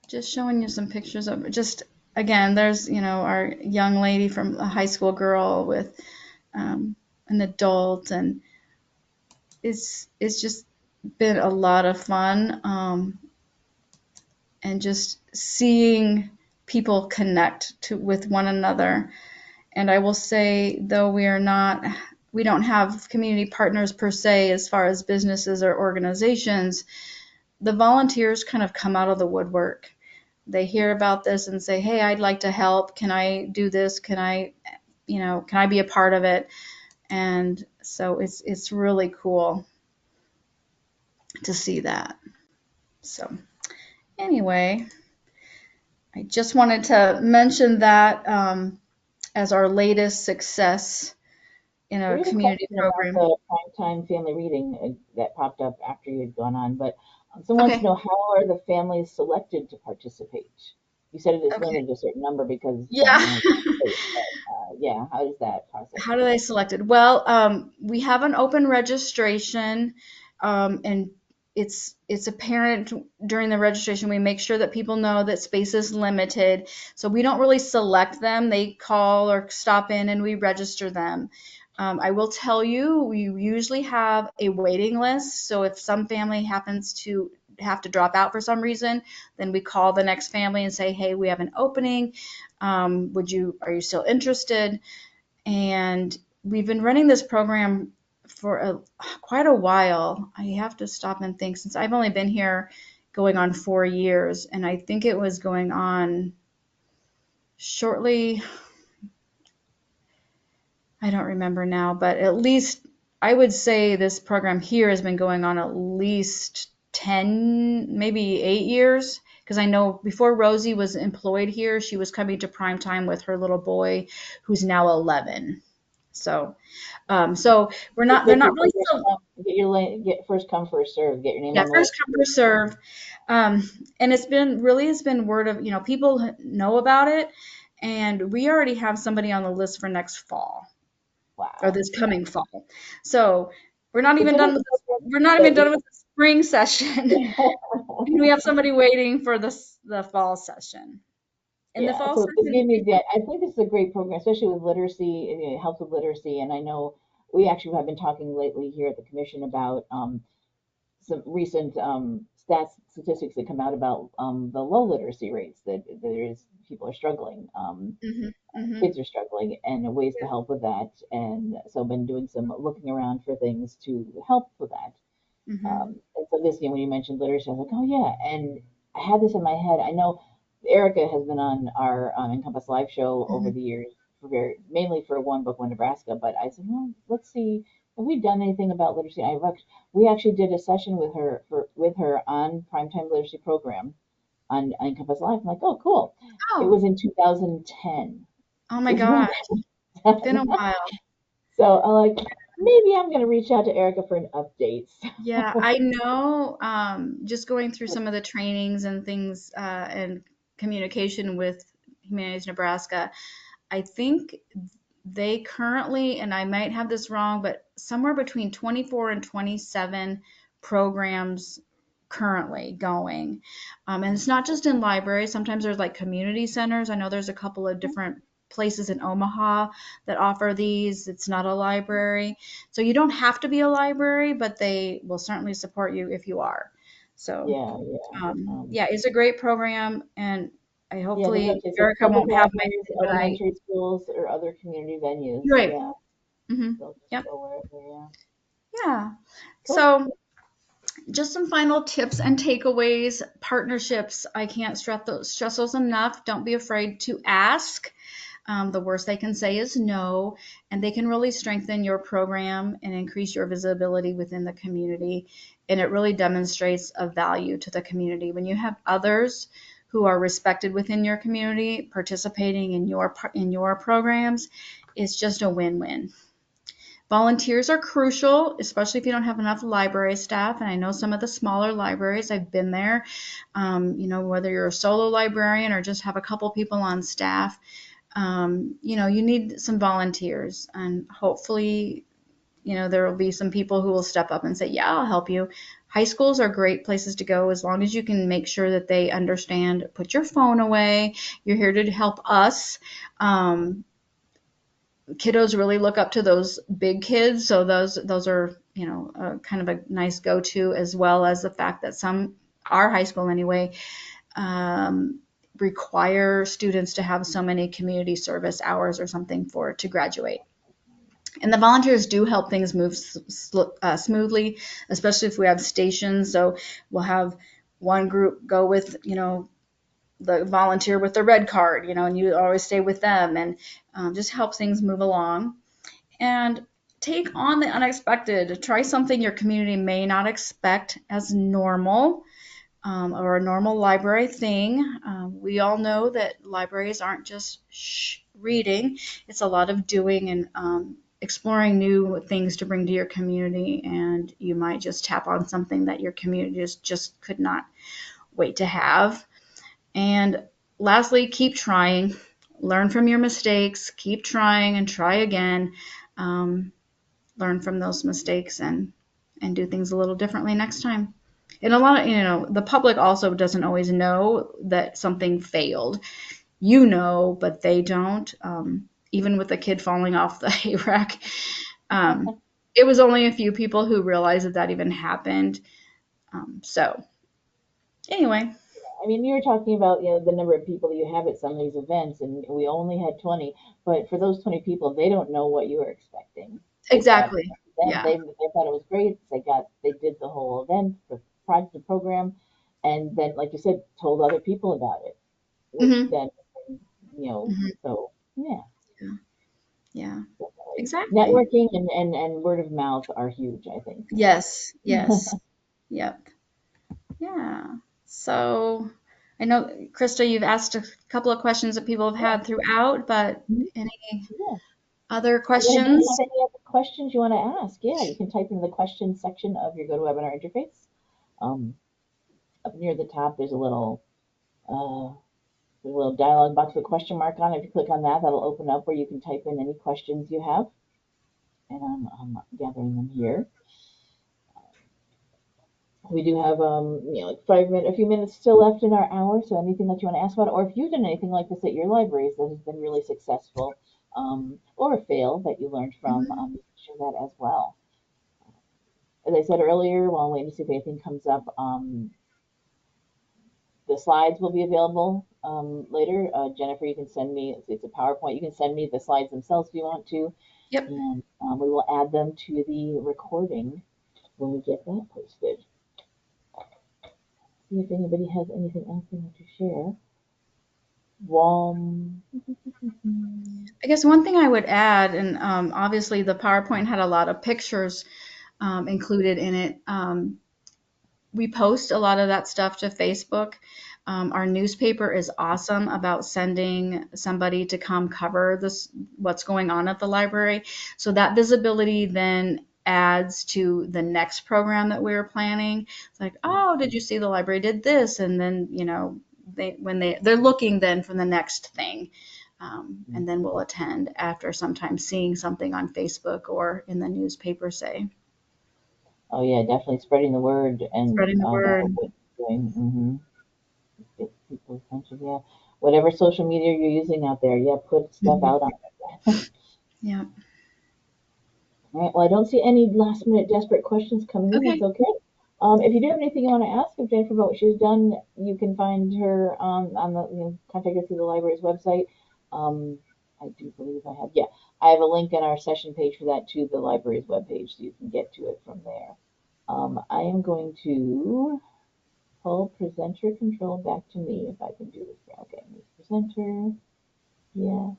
Just showing you some pictures of just, again, there's, our young lady from a high school girl with an adult, and it's just been a lot of fun. And just seeing people connect with one another. And I will say, though we don't have community partners per se as far as businesses or organizations, the volunteers kind of come out of the woodwork. They hear about this and say, hey, I'd like to help. Can I do this? Can I be a part of it? And so it's really cool to see that. So anyway, I just wanted to mention that as our latest success in a community program. About the primetime family reading that popped up after you had gone on, but someone wants to know, how are the families selected to participate? You said it is limited to a certain number because yeah. Yeah, how is that process? How do they select it? Well, we have an open registration, and it's apparent during the registration. We make sure that people know that space is limited, so we don't really select them. They call or stop in, and we register them. I will tell you, we usually have a waiting list. So if some family happens to have to drop out for some reason, then we call the next family and say, hey, we have an opening. Are you still interested? And we've been running this program for quite a while. I have to stop and think, since I've only been here going on 4 years, and I think it was going on shortly, I don't remember now, but at least I would say this program here has been going on at least 10, maybe 8 years. Because I know before Rosie was employed here, she was coming to prime time with her little boy, who's now 11. So they're not really still. Get first come, first serve. Get your name on the First list. come, first serve. And it's been word of, people know about it, and we already have somebody on the list for next fall. Wow. Or this coming fall. So we're not even done with the spring session. We have somebody waiting for the fall session. In the fall session, I think this is a great program, especially with literacy. It helps with literacy, and I know we actually have been talking lately here at the commission about some recent statistics that come out about the low literacy rates, that people are struggling. Kids are struggling, and ways to help with that. And so I've been doing some looking around for things to help with that. And so this, when you mentioned literacy, I was like, oh yeah. And I had this in my head. I know Erica has been on our NCompass Live show over the years, mainly for One Book, One Nebraska. But I said, well, let's see, have we done anything about literacy? We actually did a session with her on Primetime Literacy Program on NCompass Live. I'm like, oh, cool. It was in 2010. Oh my gosh, it's been a while. So I'm like, maybe I'm going to reach out to Erica for an update. Yeah, I know. Just going through some of the trainings and things and communication with Humanities Nebraska, I think they currently, and I might have this wrong, but somewhere between 24 and 27 programs currently going. And it's not just in libraries. Sometimes there's like community centers. I know there's a couple of different places in Omaha that offer these. It's not a library. So you don't have to be a library, but they will certainly support you if you are. So, Yeah, yeah. yeah, it's a great program. And I Yeah, I think hopefully like I said, Erica public won't have my, libraries, but I, elementary schools, or other community venues. right. Yeah, Hmm. they'll just Yep. go wherever. Yeah. Yeah. Cool. So just some final tips and takeaways. Partnerships, I can't stress those enough. Don't be afraid to ask. The worst they can say is no, and they can really strengthen your program and increase your visibility within the community. And it really demonstrates a value to the community. When you have others who are respected within your community participating in your programs, it's just a win-win. Volunteers are crucial, especially if you don't have enough library staff. And I know some of the smaller libraries, I've been there, whether you're a solo librarian or just have a couple people on staff, you need some volunteers. And hopefully, there will be some people who will step up and say, yeah, I'll help you. High schools are great places to go as long as you can make sure that they understand, put your phone away. You're here to help us. Kiddos really look up to those big kids, so those are kind of a nice go-to, as well as the fact that our high school anyway require students to have so many community service hours or something to graduate. And the volunteers do help things move smoothly, especially if we have stations. So we'll have one group go with the volunteer with the red card, and you always stay with them, and just help things move along. And take on the unexpected. Try something your community may not expect as normal, or a normal library thing. We all know that libraries aren't just reading. It's a lot of doing and exploring new things to bring to your community, and you might just tap on something that your community just could not wait to have. And lastly, keep trying. Learn from your mistakes. Keep trying and try again. Learn from those mistakes and do things a little differently next time. And a lot of, the public also doesn't always know that something failed. But they don't. Even with the kid falling off the hay rack, it was only a few people who realized that even happened. So anyway. I mean, you were talking about, the number of people you have at some of these events, and we only had 20. But for those 20 people, they don't know what you were expecting. Exactly. Yeah. They thought it was great. They did the whole event, the project, the program, and then, like you said, told other people about it. Mm-hmm. Then, so yeah. Yeah. Definitely. Exactly. Networking and word of mouth are huge, I think. Yes. Yep. Yeah. So I know, Krista, you've asked a couple of questions that people have had throughout, but any other questions? If you have any other questions you want to ask, you can type into the questions section of your GoToWebinar interface. Up near the top, there's a little dialog box with a question mark on it. If you click on that, that'll open up where you can type in any questions you have. And I'm gathering them here. We do have a few minutes still left in our hour, so anything that you want to ask about, or if you've done anything like this at your libraries that has been really successful, or a fail that you learned from, you can share that as well. As I said earlier, while I'm waiting to see if anything comes up, the slides will be available later. Jennifer, you can send me, it's a PowerPoint, you can send me the slides themselves if you want to. Yep. And we will add them to the recording when we get that posted. See if anybody has anything else they want to share. I guess one thing I would add, and obviously the PowerPoint had a lot of pictures included in it. We post a lot of that stuff to Facebook. Our newspaper is awesome about sending somebody to come cover what's going on at the library. So that visibility then adds to the next program that we were planning. It's like, oh, did you see the library did this? And then, they're looking then for the next thing. And then we'll attend after sometimes seeing something on Facebook or in the newspaper, say. Oh yeah, definitely spreading the word and Spreading the word. what you're doing. Get people's attention. Yeah, whatever social media you're using out there, yeah, put stuff out on it. Yeah. All right. Well, I don't see any last minute desperate questions coming in. Okay. That's okay. If you do have anything you want to ask of Jennifer about what she's done, you can find her on the contact her through the library's website. I do believe I have a link on our session page for that to the library's webpage, so you can get to it from there. I am going to pull presenter control back to me if I can do this. Okay, presenter. Yes.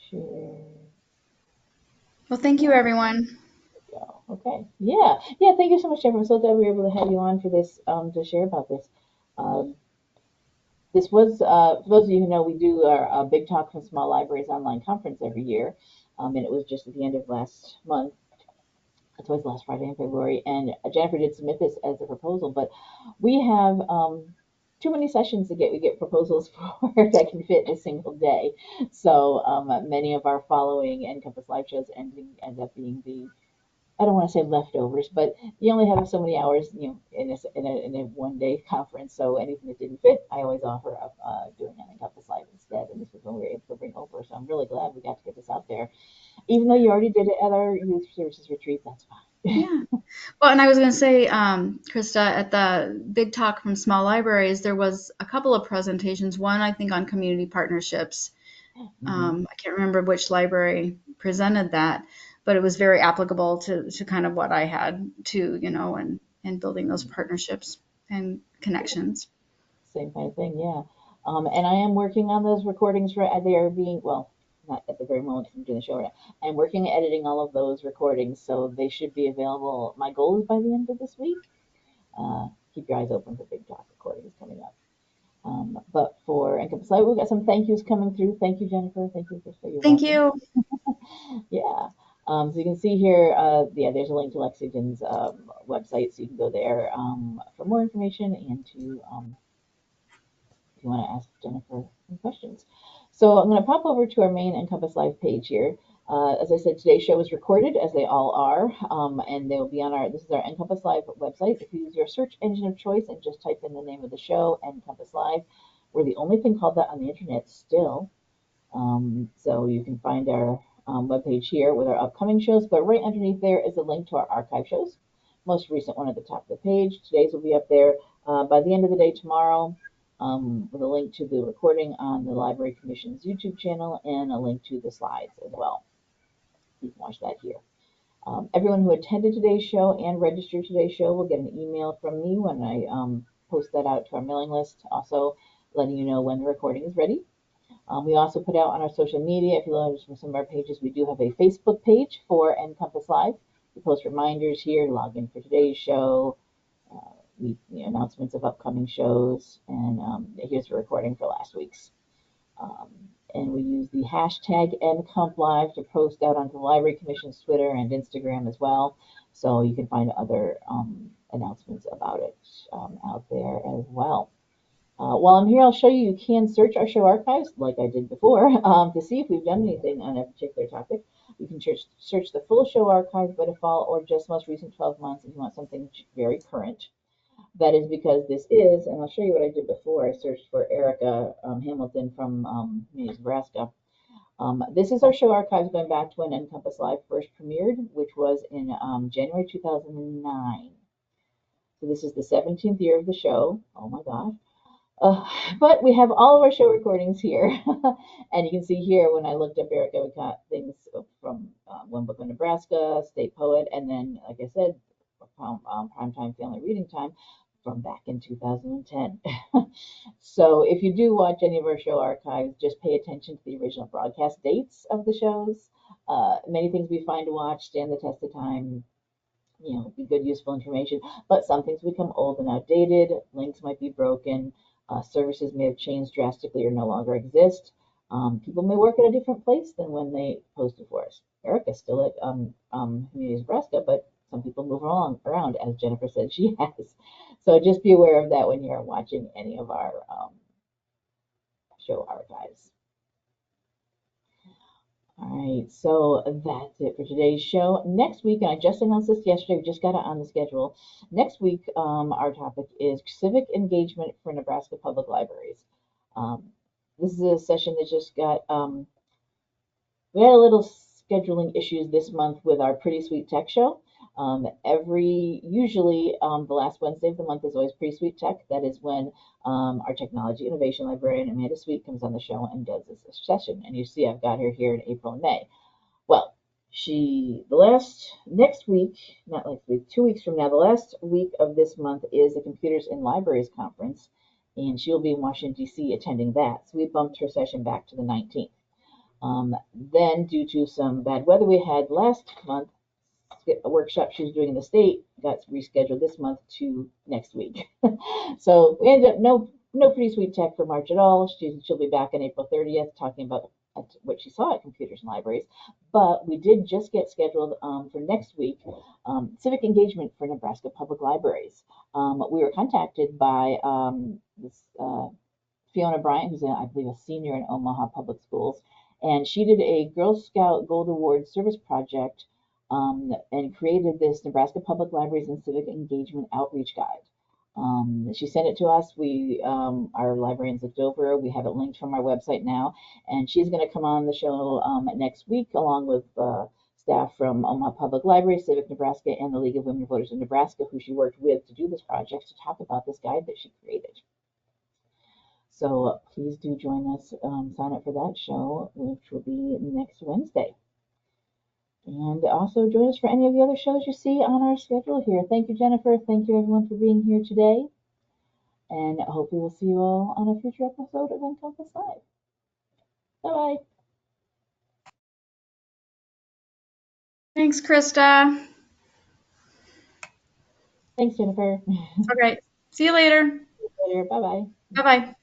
Share. Well, thank you, everyone. Okay. Yeah. Thank you so much, Jennifer. I'm so glad we were able to have you on for this to share about this. This was, for those of you who know, we do our Big Talk from Small Libraries online conference every year, and it was just at the end of last month. It's always last Friday in February, and Jennifer did submit this as a proposal, but we have too many sessions to get. We get proposals for that can fit in a single day. So many of our following NCompass live shows end up being I don't want to say leftovers, but you only have so many hours, in a 1 day conference. So anything that didn't fit, I always offer up doing an NCompass live instead. And this was when we were able to bring over. So I'm really glad we got to get this out there. Even though you already did it at our youth services retreat, that's fine. Yeah. Well, and I was going to say, Krista, at the Big Talk from Small Libraries, there was a couple of presentations. One, I think, on community partnerships. I can't remember which library presented that, but it was very applicable to kind of what I had to, and building those partnerships and connections. Same kind of thing, yeah. And I am working on those recordings. They are being, well, not at the very moment I'm doing the show right now. I'm working at editing all of those recordings, so they should be available. My goal is by the end of this week. Keep your eyes open for Big Talk recordings coming up. But for NCompass Live, we've got some thank yous coming through. Thank you, Jennifer. Thank you, Krista. Thank you. Yeah. So you can see here, there's a link to Lexington's website, so you can go there for more information and to if you want to ask Jennifer some questions. So I'm going to pop over to our main NCompass Live page here. As I said, today's show is recorded, as they all are, and they'll be on this is our NCompass Live website. If you use your search engine of choice and just type in the name of the show, NCompass Live, we're the only thing called that on the internet still. So you can find our webpage here with our upcoming shows, but right underneath there is a link to our archive shows. Most recent one at the top of the page. Today's will be up there by the end of the day tomorrow. With a link to the recording on the Library Commission's YouTube channel and a link to the slides as well. You can watch that here. Everyone who attended today's show and registered today's show will get an email from me when I post that out to our mailing list, also letting you know when the recording is ready. We also put out on our social media, if you notice from some of our pages, we do have a Facebook page for NCompass Live. We post reminders here, log in for today's show, announcements of upcoming shows, and here's a recording for last week's. And we use the hashtag NCompLive to post out onto the Library Commission's Twitter and Instagram as well. So you can find other announcements about it out there as well. While I'm here, I'll show you can search our show archives like I did before to see if we've done anything on a particular topic. You can search the full show archive by default or just most recent 12 months if you want something very current. That is because this is, and I'll show you what I did before. I searched for Erica Hamilton from Nebraska. This is our show archives going back to when NCompass Live first premiered, which was in January 2009. So this is the 17th year of the show. Oh my gosh. But we have all of our show recordings here. And you can see here when I looked up Erica, we got things from One Book of Nebraska, State Poet, and then, like I said, Primetime Family Reading Time from back in 2010. So if you do watch any of our show archives, just pay attention to the original broadcast dates of the shows. Many things we find to watch stand the test of time. be good, useful information. But some things become old and outdated. Links might be broken. Services may have changed drastically or no longer exist. People may work at a different place than when they posted for us. Erica's still at Communities Nebraska, but some people move around, as Jennifer said she has. So just be aware of that when you're watching any of our show archives. All right, so that's it for today's show. Next week, and I just announced this yesterday, we just got it on the schedule. Next week, our topic is civic engagement for Nebraska Public Libraries. This is a session that just got, we had a little scheduling issues this month with our Pretty Sweet Tech show. Usually the last Wednesday of the month is always Pretty Sweet Tech. That is when our technology innovation librarian, Amanda Sweet, comes on the show and does this session. And you see I've got her here in April and May. Well, next week, not next week, 2 weeks from now, the last week of this month is the Computers in Libraries Conference, and she'll be in Washington, D.C. attending that. So we bumped her session back to the 19th. Then, due to some bad weather we had last month, a workshop she was doing in the state got rescheduled this month to next week. So we ended up no Pretty Sweet Tech for March at all. She'll be back on April 30th talking about what she saw at Computers and Libraries. But we did just get scheduled for next week, civic engagement for Nebraska Public Libraries. We were contacted by this Fiona Bryant, who's I believe a senior in Omaha Public Schools, and she did a Girl Scout Gold Award service project and created this Nebraska Public Libraries and Civic Engagement Outreach Guide. She sent it to us. Our librarians looked over. We have it linked from our website now, and she's going to come on the show next week along with staff from Omaha Public Library, Civic Nebraska, and the League of Women Voters in Nebraska, who she worked with to do this project, to talk about this guide that she created. So please do join us, sign up for that show, which will be next Wednesday. And also join us for any of the other shows you see on our schedule here. Thank you, Jennifer. Thank you, everyone, for being here today. And hopefully we'll see you all on a future episode of NCompass Live. Bye-bye. Thanks, Krista. Thanks, Jennifer. All right. See you later. See you later. Bye-bye. Bye-bye.